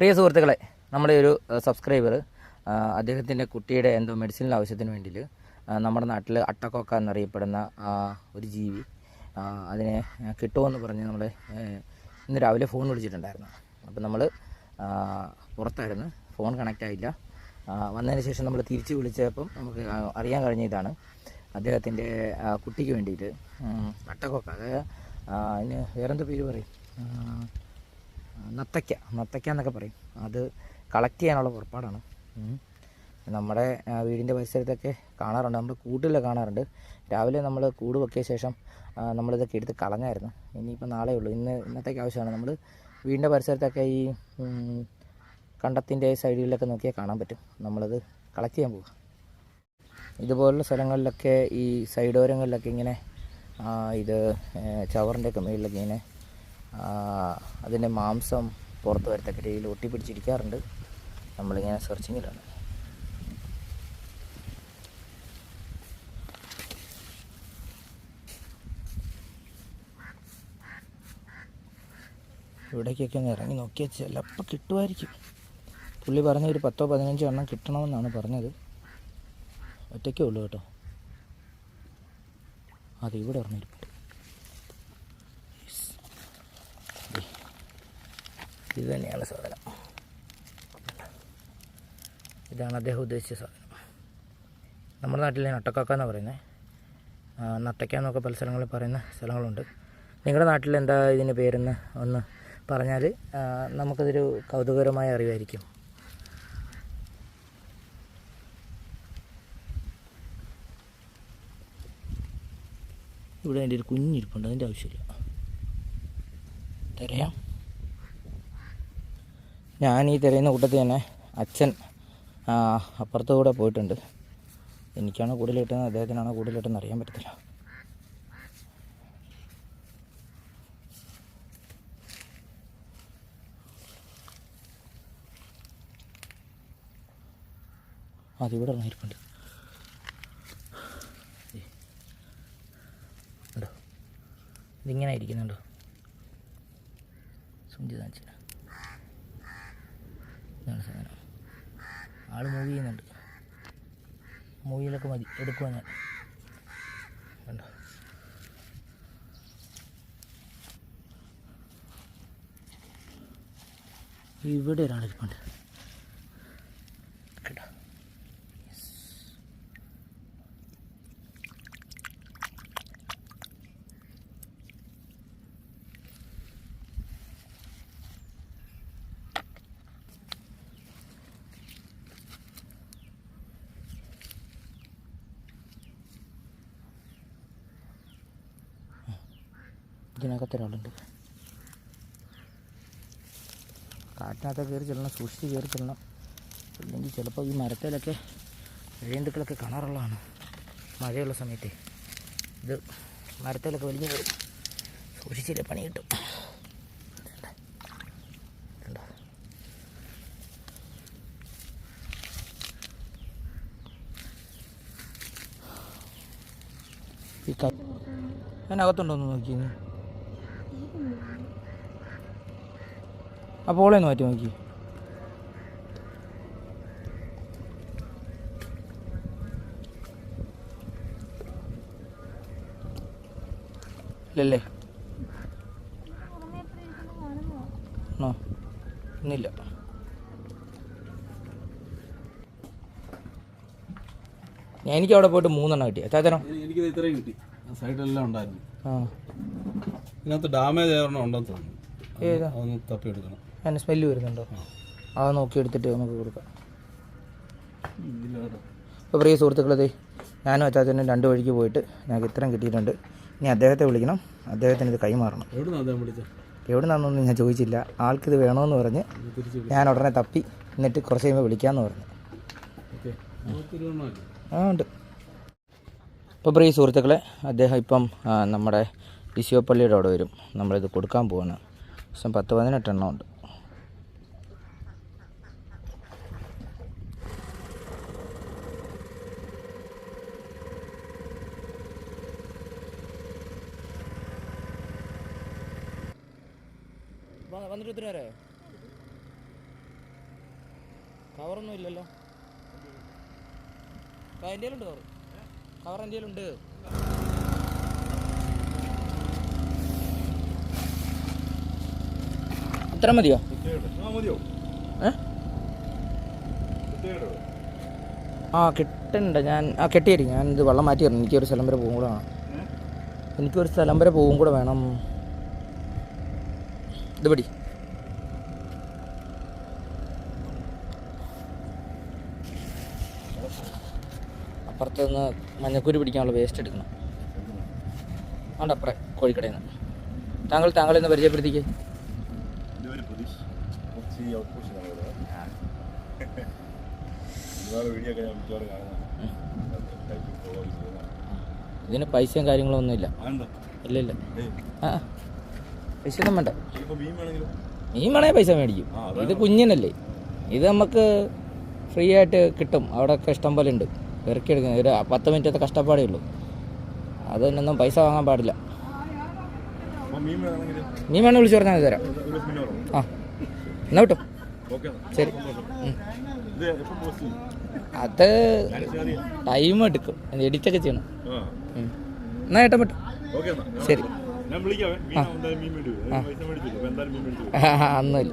പ്രിയ സുഹൃത്തുക്കളെ, നമ്മുടെ ഒരു സബ്സ്ക്രൈബർ അദ്ദേഹത്തിൻ്റെ കുട്ടിയുടെ എന്തോ മെഡിസിനൽ ആവശ്യത്തിന് വേണ്ടിയിട്ട് നമ്മുടെ നാട്ടിൽ അട്ടക്കൊക്ക എന്നറിയപ്പെടുന്ന ഒരു ജീവി അതിനെ കിട്ടുമെന്ന് പറഞ്ഞ് നമ്മളെ ഇന്ന് രാവിലെ ഫോൺ വിളിച്ചിട്ടുണ്ടായിരുന്നു. അപ്പോൾ നമ്മൾ പുറത്തായിരുന്നു, ഫോൺ കണക്റ്റ് ആയില്ല. വന്നതിന് ശേഷം നമ്മൾ തിരിച്ച് വിളിച്ചപ്പം നമുക്ക് അറിയാൻ കഴിഞ്ഞ ഇതാണ് അദ്ദേഹത്തിൻ്റെ കുട്ടിക്ക് വേണ്ടിയിട്ട് അട്ടക്കൊക്ക, അതായത് അതിന് വേറെന്താ പേര് പറയും, നത്തയ്ക്ക എന്നൊക്കെ പറയും. അത് കളക്ട് ചെയ്യാനുള്ള പുറപ്പാടാണ്. നമ്മുടെ വീടിൻ്റെ പരിസരത്തൊക്കെ കാണാറുണ്ട്, നമ്മുടെ കൂട്ടിലൊക്കെ കാണാറുണ്ട്. രാവിലെ നമ്മൾ കൂട് വെക്കിയ ശേഷം നമ്മളിതൊക്കെ എടുത്ത് കളഞ്ഞായിരുന്നു. ഇനിയിപ്പോൾ നാളെ ഉള്ളൂ, ഇന്നത്തേക്ക് ആവശ്യമാണ്. നമ്മൾ വീടിൻ്റെ പരിസരത്തൊക്കെ ഈ കണ്ടത്തിൻ്റെ സൈഡിലൊക്കെ നോക്കിയാൽ കാണാൻ പറ്റും. നമ്മളത് കളക്ട് ചെയ്യാൻ പോകുക. ഇതുപോലുള്ള സ്ഥലങ്ങളിലൊക്കെ ഈ സൈഡോരങ്ങളിലൊക്കെ ഇങ്ങനെ ഇത് ചവറിൻ്റെയൊക്കെ മുകളിലൊക്കെ ഇങ്ങനെ അതിൻ്റെ മാംസം പുറത്ത് വരത്തക്ക രീതിയിൽ ഒട്ടിപ്പിടിച്ചിരിക്കാറുണ്ട്. നമ്മളിങ്ങനെ സെർച്ചിങ്ങിലാണ്. ഇവിടേക്കൊക്കെ ഒന്ന് ഇറങ്ങി നോക്കിയാൽ ചിലപ്പോൾ കിട്ടുമായിരിക്കും. പുള്ളി പറഞ്ഞ ഒരു 10-15 എണ്ണം കിട്ടണമെന്നാണ് പറഞ്ഞത്. ഒറ്റയ്ക്കേ ഉള്ളൂ കേട്ടോ. അത് ഇവിടെ ഇറങ്ങിയിരിക്കും. ഇത് തന്നെയാണ് സാധനം. ഇതാണ് അദ്ദേഹം ഉദ്ദേശിച്ച സാധനം. നമ്മുടെ നാട്ടിലെ നട്ടക്കാക്ക എന്നാണ് പറയുന്നത്. നത്തയ്ക്ക എന്നൊക്കെ പല സ്ഥലങ്ങളിൽ പറയുന്ന സ്ഥലങ്ങളുണ്ട്. നിങ്ങളുടെ നാട്ടിൽ എന്താ ഇതിന് പേരെന്ന് ഒന്ന് പറഞ്ഞാൽ നമുക്കതൊരു കൗതുകകരമായ അറിവായിരിക്കും. ഇവിടെ എൻ്റെ ഒരു കുഞ്ഞിരിപ്പുണ്ട്, അതിൻ്റെ ആവശ്യമില്ല. തിരയാം. ഞാൻ ഈ തിരയുന്ന കൂട്ടത്തിൽ തന്നെ അച്ഛൻ അപ്പുറത്ത് കൂടെ പോയിട്ടുണ്ട്. എനിക്കാണ് കൂടുതൽ കിട്ടുന്നത്, അദ്ദേഹത്തിനാണ് കൂടുതൽ കിട്ടുന്നത് അറിയാൻ പറ്റത്തില്ല. അതിവിടെ ഇറങ്ങിയിരിപ്പുണ്ട്. ഉണ്ടോ, ഇതിങ്ങനെ ഇരിക്കുന്നുണ്ടോ? സുഞ്ചിതാച്ച ഇതാണ് സാധനം. ആൾ മൂവ് ചെയ്യുന്നുണ്ട്. മൂവിയിലൊക്കെ മതി എടുക്കുക ഞാൻ. കണ്ടോ, ഇവിടെ ഒരാളിരിപ്പുണ്ട് കേട്ടോ. ഇതിനകത്തൊരാളുണ്ട്. കാട്ടിനകത്തൊക്കെ കയറി ചെല്ലണം, സൂക്ഷിച്ച് കയറി ചെല്ലണം. ഇല്ലെങ്കിൽ ചിലപ്പോൾ ഈ മരത്തിലൊക്കെ ഇഴയന്തുക്കളൊക്കെ കാണാറുള്ളതാണ് മഴയുള്ള സമയത്ത്. ഇത് മരത്തിലൊക്കെ വലിഞ്ഞ് വരും, സൂക്ഷിച്ചില്ലേ പണി കിട്ടും. ഈ അതിനകത്തുണ്ടോന്ന് നോക്കി, അപ്പോൾ ഓളെ ഒന്ന് മാറ്റി നോക്കി. ഇല്ലല്ലേ? ആണോ? ഇന്നില്ല. എനിക്ക് അവിടെ പോയിട്ട് 3 എണ്ണം കിട്ടി. അച്ചാച്ചനോ? എനിക്ക് ഇത്രയും കിട്ടി. സൈഡിലെല്ലാം ഉണ്ടായിരുന്നു. ഇതിനകത്ത് ഡാമേജ് ആയിരുന്നു ഉണ്ടെന്ന് തോന്നുന്നു. ഏതാ? അതൊന്ന് തപ്പിയെടുക്കണം. അതിന് സ്മെല്ല് വരുന്നുണ്ടോ? അത് നോക്കി എടുത്തിട്ട് നമുക്ക് കൊടുക്കാം. ഇപ്പോൾ പ്രിയ സുഹൃത്തുക്കളെ, ഞാനും അച്ചാച്ചനും 2 വഴിക്ക് പോയിട്ട് ഞങ്ങൾക്ക് ഇത്രയും കിട്ടിയിട്ടുണ്ട്. ഇനി അദ്ദേഹത്തെ വിളിക്കണം, അദ്ദേഹത്തിന് ഇത് കൈമാറണം. എവിടെ നിന്നൊന്നും ഞാൻ ചോദിച്ചില്ല. ആൾക്കിത് വേണമെന്ന് പറഞ്ഞ് ഞാൻ ഉടനെ തപ്പി, എന്നിട്ട് കുറച്ച് കഴിയുമ്പോൾ വിളിക്കാമെന്ന് പറഞ്ഞു. ഉണ്ട്. ഇപ്പോൾ പ്രിയ സുഹൃത്തുക്കളെ, അദ്ദേഹം ഇപ്പം നമ്മുടെ ലിശിയോപ്പള്ളിയുടെ അവിടെ വരും. നമ്മളിത് കൊടുക്കാൻ പോവാണ്. 10-18 എണ്ണം ഉണ്ട്. വന്നിട്ട് ഒത്തിരി നേരമായോ? കവറൊന്നും ഇല്ലല്ലോ. എൻ്റെ കയ്യിലുണ്ട് കവർ. കവർ എൻ്റെ കയ്യിലുണ്ട്. ഇത്ര മതിയോ? ആ കിട്ടുന്നുണ്ട്. ഞാൻ കെട്ടിയായിരിക്കും. ഞാൻ ഇത് വെള്ളം മാറ്റി തരണം. എനിക്കൊരു സ്ഥലം വരെ പോകും കൂടെ വേണം. എനിക്കൊരു സ്ഥലം വരെ പോകും കൂടെ വേണം. ഇത് പിടി. അപ്പുറത്ത് നിന്ന് മഞ്ഞക്കുരി പിടിക്കാനുള്ള വേസ്റ്റ് എടുക്കണം. അതുകൊണ്ട് അപ്പുറം കോഴിക്കടയിൽ നിന്ന്. താങ്കളിന്ന് പരിചയപ്പെടുത്തിക്കേ. ഇതിന് പൈസയും കാര്യങ്ങളും ഒന്നുമില്ല. ഇല്ല. ആ പൈസയൊന്നും വേണ്ട. മീൻ വേണമെങ്കിൽ പൈസ മേടിക്കും. ഇത് കുഞ്ഞിനല്ലേ. ഇത് നമുക്ക് ഫ്രീ ആയിട്ട് കിട്ടും. അവിടെയൊക്കെ ഇഷ്ടം പോലെ ഉണ്ട്. ഇറക്കിയെടുക്കുന്നത് ഒരു 10 മിനിറ്റത്തെ കഷ്ടപ്പാടേ ഉള്ളൂ. അതിനൊന്നും പൈസ വാങ്ങാൻ പാടില്ല. മീൻ വേണമെങ്കിൽ വിളിച്ച് പറഞ്ഞാൽ തരാം. ആ എന്നാ കിട്ടും. ശരി. അത് ടൈം എടുക്കും. എഡിറ്റൊക്കെ ചെയ്യണം. എന്നാ ഏട്ടൻ പറ്റും. ശരി. ഒന്നുമില്ല.